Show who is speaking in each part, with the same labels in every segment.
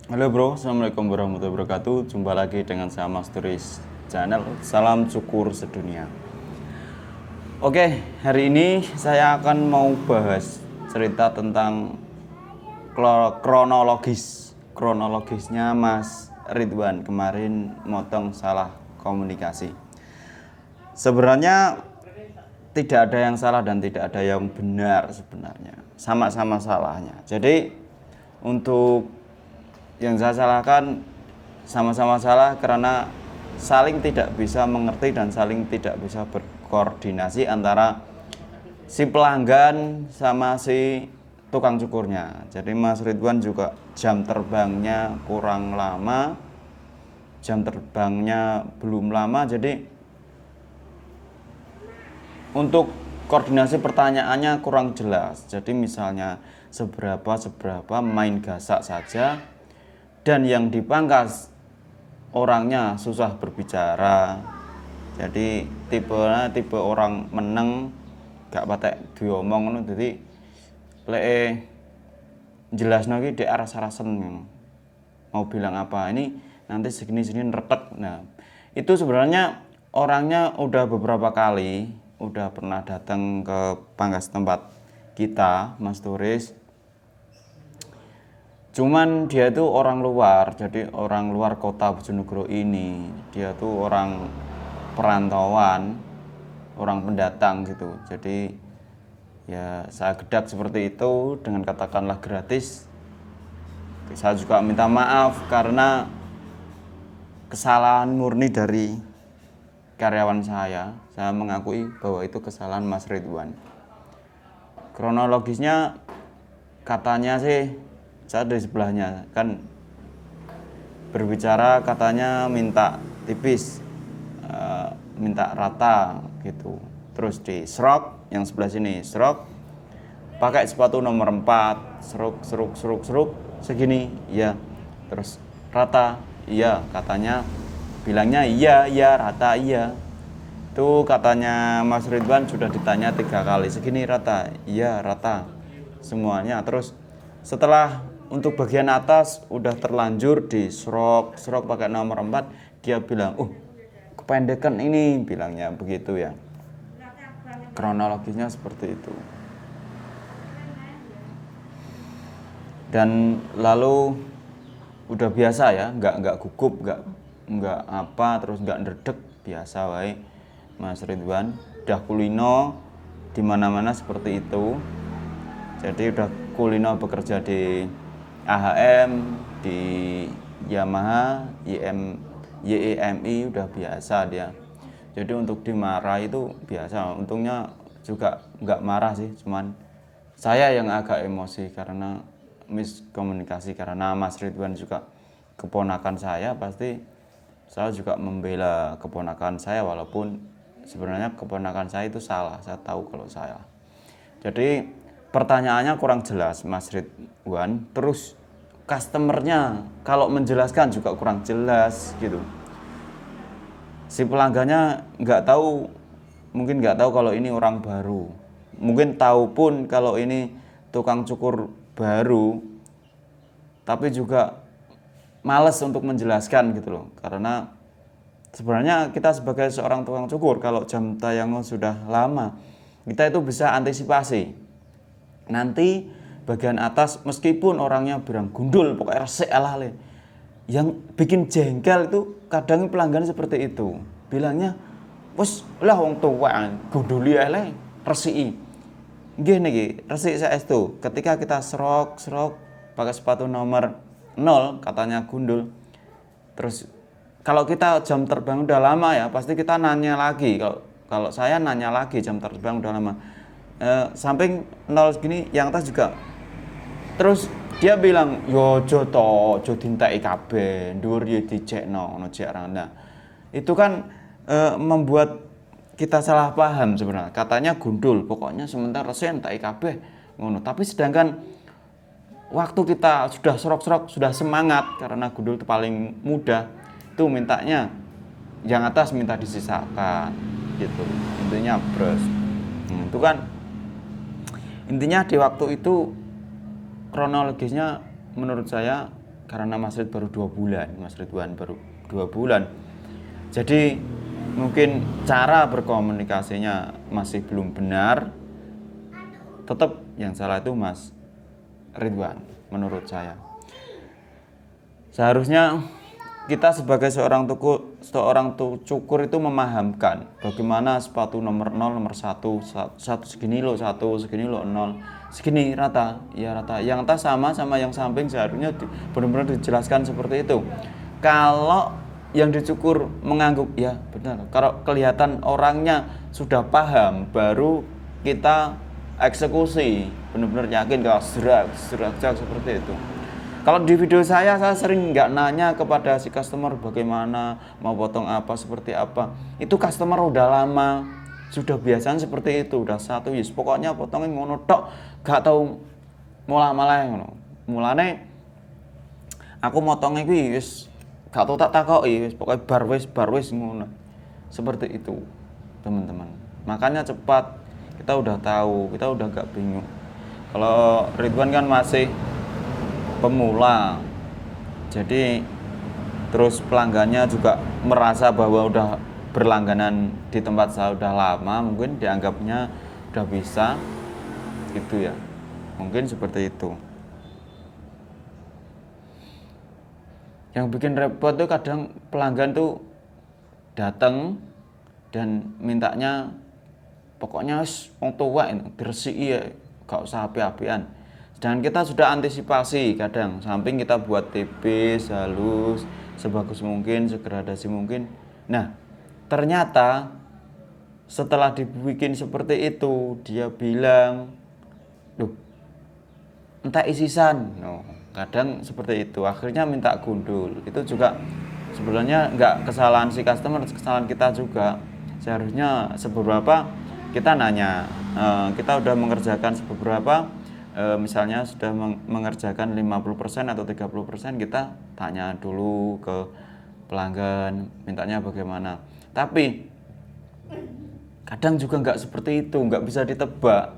Speaker 1: Halo bro, assalamualaikum warahmatullahi wabarakatuh. Jumpa lagi dengan saya Mas Turis Channel. Salam syukur sedunia. Oke, hari ini saya akan mau bahas cerita tentang kronologisnya Mas Ridwan kemarin motong salah komunikasi. Sebenarnya tidak ada yang salah dan tidak ada yang benar sebenarnya. Sama-sama salahnya. Jadi untuk yang saya salahkan sama-sama salah karena saling tidak bisa mengerti dan saling tidak bisa berkoordinasi antara si pelanggan sama si tukang cukurnya. Jadi Mas Ridwan juga jam terbangnya kurang lama, jam terbangnya belum lama, jadi untuk koordinasi pertanyaannya kurang jelas. Jadi misalnya seberapa main gasak saja, dan yang dipangkas orangnya susah berbicara. Jadi tipe orang meneng gak patek diomong ngono, jadi lek jelasno iki dhek aras-arasen mau bilang apa ini nanti segini retek. Nah, itu sebenarnya orangnya udah beberapa kali udah pernah datang ke pangkas tempat kita Mas Turis. Cuman dia itu orang luar, jadi orang luar kota Bojonegoro ini. Dia tuh orang perantauan, orang pendatang gitu. Jadi ya saya gedak seperti itu dengan katakanlah gratis. Saya juga minta maaf karena kesalahan murni dari karyawan saya. Saya mengakui bahwa itu kesalahan Mas Ridwan. Kronologisnya katanya sih saya dari sebelahnya kan berbicara, katanya minta tipis, minta rata gitu. Terus di serok yang sebelah sini, serok pakai sepatu nomor 4, seruk segini, iya. Terus rata, iya, katanya bilangnya iya rata, iya. Itu katanya Mas Ridwan sudah ditanya 3 kali, segini rata, iya rata semuanya. Terus setelah untuk bagian atas udah terlanjur di serok pakai nomor 4, dia bilang, kependekan ini, bilangnya begitu ya. Kronologisnya seperti itu. Dan lalu udah biasa ya, nggak gugup, nggak apa, terus nggak ndredeg, biasa wae Mas Ridwan. Udah kulino di mana-mana seperti itu. Jadi udah kulino bekerja di AHM, di Yamaha, YEMI udah biasa dia. Jadi untuk dimarah itu biasa. Untungnya juga nggak marah sih, cuman saya yang agak emosi karena miskomunikasi. Karena Mas Ridwan juga keponakan saya, pasti saya juga membela keponakan saya walaupun sebenarnya keponakan saya itu salah. Saya tahu kalau saya. Jadi pertanyaannya kurang jelas Mas Ridwan. Terus customernya kalau menjelaskan juga kurang jelas gitu. Si pelanggannya mungkin nggak tahu kalau ini orang baru. Mungkin tahu pun kalau ini tukang cukur baru, tapi juga males untuk menjelaskan gitu loh. Karena sebenarnya kita sebagai seorang tukang cukur, kalau jam tayangnya sudah lama, kita itu bisa antisipasi. Nanti bagian atas meskipun orangnya bilang gundul, pokoknya resik alale. Yang bikin jengkel itu kadang pelanggan seperti itu. Bilangnya, "Wes lah wong tua, gunduli ae, resiki." Nggih niki, resik saestu. Ketika kita serok pakai sepatu nomor 0, katanya gundul. Terus kalau kita jam terbang udah lama ya, pasti kita nanya lagi. Kalau saya nanya lagi jam terbang udah lama. Samping 0 segini, yang atas juga. Terus dia bilang, "Yo joto, jo dintek kabeh, ndur ya dicekno, ono cek rana." Itu kan membuat kita salah paham sebenarnya. Katanya gundul, pokoknya sementara resen tak kabeh ngono. Tapi sedangkan waktu kita sudah serok sudah semangat karena gundul itu paling mudah, itu mintanya yang atas minta disisakan gitu. Intinya bros. Itu kan intinya di waktu itu kronologisnya menurut saya karena Mas Rid baru 2 bulan, Mas Ridwan baru 2 bulan. Jadi mungkin cara berkomunikasinya masih belum benar. Tetap yang salah itu Mas Ridwan menurut saya. Seharusnya kita sebagai seorang cukur itu memahamkan bagaimana sepatu nomor 0, nomor 1 segini loh, 1 segini loh, 0 segini rata, ya rata. Yang tas sama yang samping seharusnya benar-benar dijelaskan seperti itu. Kalau yang dicukur mengangguk, ya benar. Kalau kelihatan orangnya sudah paham, baru kita eksekusi, benar-benar yakin kalau serak seperti itu. Kalau di video saya sering nggak nanya kepada si customer bagaimana, mau potong apa, seperti apa. Itu customer udah lama, sudah biasanya seperti itu, udah satu yes. Pokoknya potongnya ngono tok, gak tahu malah ngono. Mulane aku motongnya kuwi wis gak tau tak takoki, wis pokoke bar wis ngono. Seperti itu, teman-teman. Makanya cepat, kita udah tahu, kita udah gak bingung. Kalau Ridwan kan masih pemula, jadi terus pelanggannya juga merasa bahwa udah berlangganan di tempat saya udah lama, mungkin dianggapnya udah bisa gitu ya, mungkin seperti itu. Yang bikin repot tuh kadang pelanggan tuh datang dan mintanya pokoknya wong tua diresiki ya, gak usah api-apian. Dan kita sudah antisipasi, kadang samping kita buat tipis, halus, sebagus mungkin, segradasi mungkin. Nah, ternyata setelah dibikin seperti itu, dia bilang, loh, entah isisan. No, kadang seperti itu, akhirnya minta gundul. Itu juga sebenarnya nggak kesalahan si customer, kesalahan kita juga. Seharusnya seberapa kita nanya, kita udah mengerjakan seberapa, misalnya sudah mengerjakan 50% atau 30%, kita tanya dulu ke pelanggan mintanya bagaimana. Tapi kadang juga nggak seperti itu, nggak bisa ditebak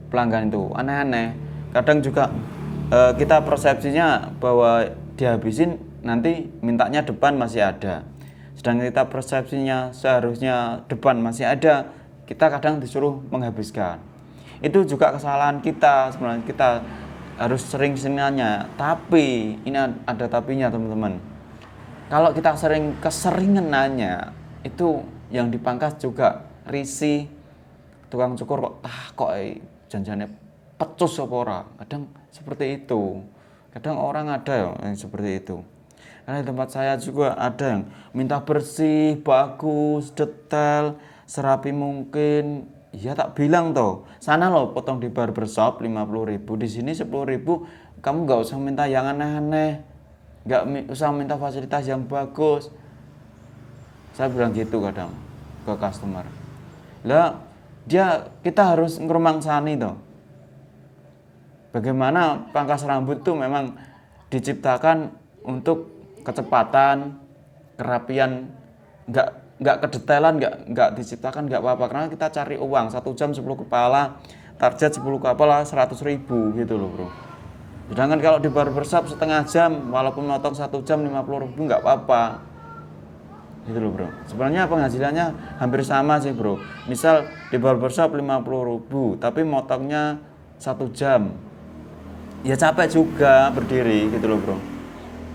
Speaker 1: pelanggan itu, aneh-aneh. Kadang juga kita persepsinya bahwa dihabisin, nanti mintanya depan masih ada, sedangkan kita persepsinya seharusnya depan masih ada, kita kadang disuruh menghabiskan. Itu juga kesalahan kita, sebenarnya kita harus sering nanya. Tapi ini ada tapinya, teman-teman. Kalau kita keseringan nanya, itu yang dipangkas juga risih. Tukang cukur kok janjane pecus apa ora. Kadang seperti itu. Kadang orang ada yang seperti itu. Karena di tempat saya juga ada yang minta bersih, bagus, detail, serapi mungkin. Iya, tak bilang toh, sana lo potong di barbershop 50.000, di sini 10.000, kamu nggak usah minta yang aneh-aneh, nggak usah minta fasilitas yang bagus. Saya bilang gitu kadang ke customer. Lah, kita harus ngerumangsani toh. Bagaimana pangkas rambut tuh memang diciptakan untuk kecepatan, kerapian, nggak kedetailan, nggak diciptakan, nggak apa-apa, karena kita cari uang 1 jam 10 kepala, target 10 kepala 100.000 gitu loh bro. Sedangkan kalau di barbershop setengah jam, walaupun motong 1 jam 50.000 nggak apa-apa gitu loh bro. Sebenarnya penghasilannya hampir sama sih bro. Misal di barbershop 50.000 tapi motongnya 1 jam, ya capek juga berdiri gitu loh bro.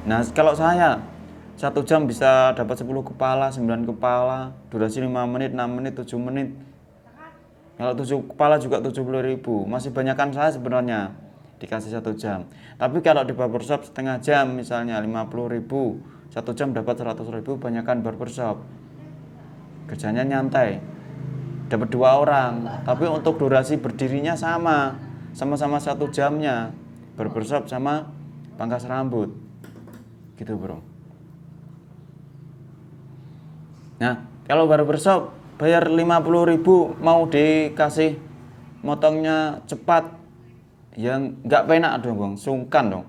Speaker 1: Nah kalau saya 1 jam bisa dapat 10 kepala, 9 kepala, durasi 5 menit, 6 menit, 7 menit. Kalau 7 kepala juga 70.000, masih banyakan saya sebenarnya dikasih 1 jam. Tapi kalau di barbershop setengah jam misalnya 50.000, 1 jam dapat 100.000, banyakan barbershop. Kerjanya nyantai, dapat 2 orang, tapi untuk durasi berdirinya sama-sama 1 jamnya, barbershop sama pangkas rambut, gitu bro. Nah, kalau barbershop bayar 50.000 mau dikasih motongnya cepat, yang nggak penak dong bang, sungkan dong.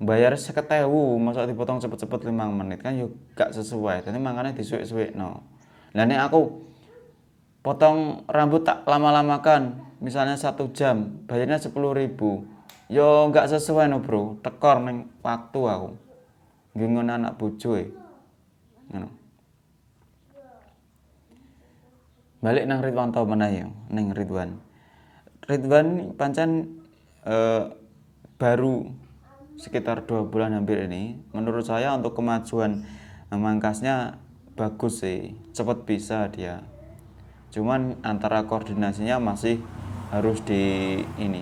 Speaker 1: Bayar 50.000, masa dipotong cepet-cepet 5 menit kan yuk gak sesuai. Jadi makanya disuik-suik no. Nah ini aku potong rambut tak lama-lamakan, misalnya 1 jam, bayarnya 10.000. Yo nggak sesuai no bro, tekor neng waktu aku. Nggih anak bojo ngono. Balik nang Ridwanto meneh ya, ning Ridwan. Ridwan pancen baru sekitar 2 bulan hampir ini. Menurut saya untuk kemajuan memangkasnya bagus sih, cepat bisa dia. Cuman antara koordinasinya masih harus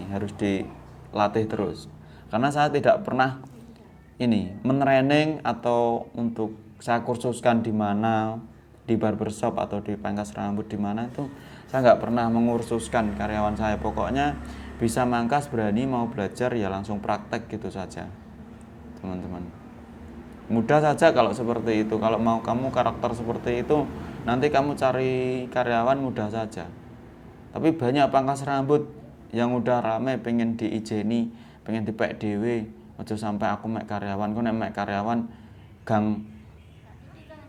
Speaker 1: harus dilatih terus. Karena saya tidak pernah mentraining atau untuk saya kursuskan di mana, di barbershop atau di pangkas rambut di mana itu saya nggak pernah mengursuskan karyawan saya. Pokoknya bisa mangkas, berani mau belajar ya langsung praktek gitu saja, teman-teman. Mudah saja kalau seperti itu. Kalau mau kamu karakter seperti itu, nanti kamu cari karyawan mudah saja. Tapi banyak pangkas rambut yang udah rame pengen diijeni, pengen dipek dhewe. Aja sampai aku mek karyawan, kok nek mek karyawan gang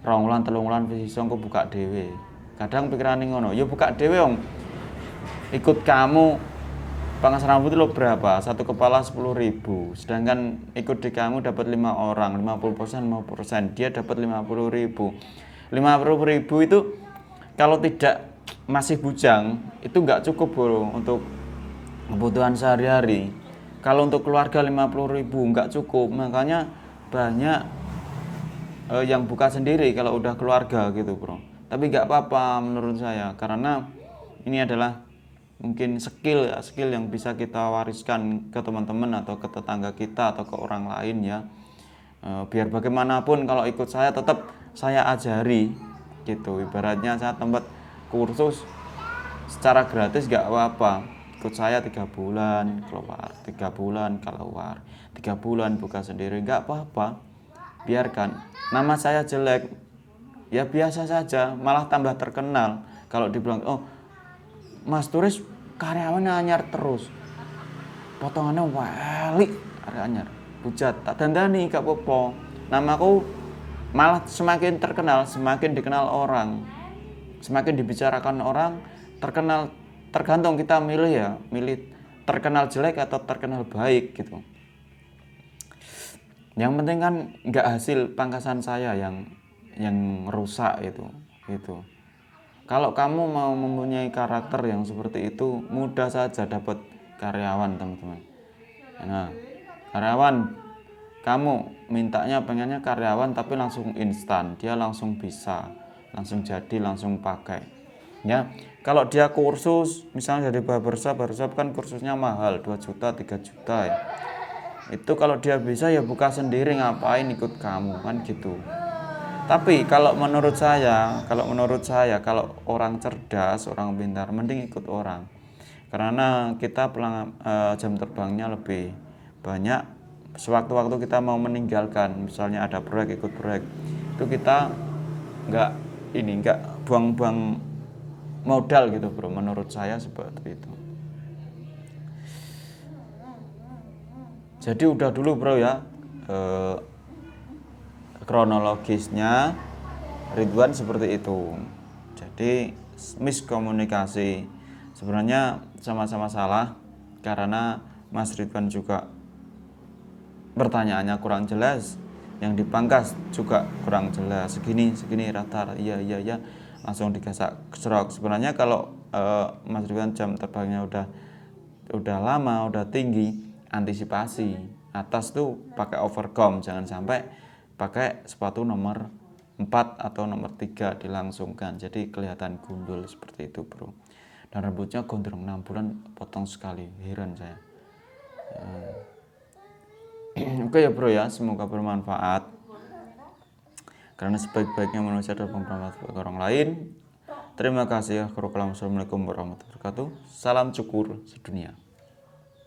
Speaker 1: 2 wulan 3 wulan wis iso engko buka dhewe. Kadang pikirane ngono, ya buka dhewe wong. Ikut kamu pangkas rambut lo berapa? Satu kepala 10.000. Sedangkan ikut di kamu dapat 5 orang, 50% 50%. Dia dapat 50.000. 50.000 itu kalau tidak masih bujang itu nggak cukup bro untuk kebutuhan sehari-hari. Kalau untuk keluarga 50.000 nggak cukup, makanya banyak yang buka sendiri kalau udah keluarga gitu bro. Tapi nggak apa-apa menurut saya, karena ini adalah mungkin skill yang bisa kita wariskan ke teman-teman atau ke tetangga kita atau ke orang lain ya. Biar bagaimanapun kalau ikut saya tetap saya ajari gitu. Ibaratnya saya tempat kursus secara gratis nggak apa-apa. Ikut saya 3 bulan keluar, 3 bulan keluar, 3 bulan buka sendiri, nggak apa-apa. Biarkan. Nama saya jelek, ya biasa saja, malah tambah terkenal. Kalau dibilang, oh Mas Turis karyawannya anyar terus, potongannya wali anyar, bujat, tak dandani gak apa-apa. Namaku malah semakin terkenal, semakin dikenal orang, semakin dibicarakan orang, terkenal. Tergantung kita milih ya, milih terkenal jelek atau terkenal baik gitu. Yang penting kan nggak hasil pangkasan saya yang rusak itu gitu. Kalau kamu mau mempunyai karakter yang seperti itu, mudah saja dapat karyawan, teman-teman. Nah, karyawan, kamu mintanya pengennya karyawan tapi langsung instan, dia langsung bisa, langsung jadi, langsung pakai. Ya, kalau dia kursus, misalnya dari barbershop kan kursusnya mahal, 2 juta, 3 juta ya. Itu kalau dia bisa ya buka sendiri, ngapain ikut kamu kan gitu. Tapi kalau menurut saya, kalau orang cerdas, orang pintar, mending ikut orang. Karena kita jam terbangnya lebih banyak. Sewaktu-waktu kita mau meninggalkan, misalnya ada proyek, ikut proyek, itu kita nggak buang-buang modal gitu bro. Menurut saya seperti itu. Jadi udah dulu bro ya. Kronologisnya Ridwan seperti itu. Jadi miskomunikasi, sebenarnya sama-sama salah karena Mas Ridwan juga pertanyaannya kurang jelas, yang dipangkas juga kurang jelas, segini rata iya langsung digasak serok. Sebenarnya kalau Mas Ridwan jam terbangnya udah lama, udah tinggi, antisipasi atas tuh pakai overcome, jangan sampai pakai sepatu nomor 4 atau nomor 3 dilangsungkan, jadi kelihatan gundul seperti itu bro. Dan rambutnya gondrong 6 bulan potong sekali, heran saya. Oke ya bro ya, semoga bermanfaat, karena sebaik-baiknya manusia adalah bermanfaat bagi orang lain. Terima kasih. Assalamualaikum warahmatullahi wabarakatuh. Salam cukur sedunia.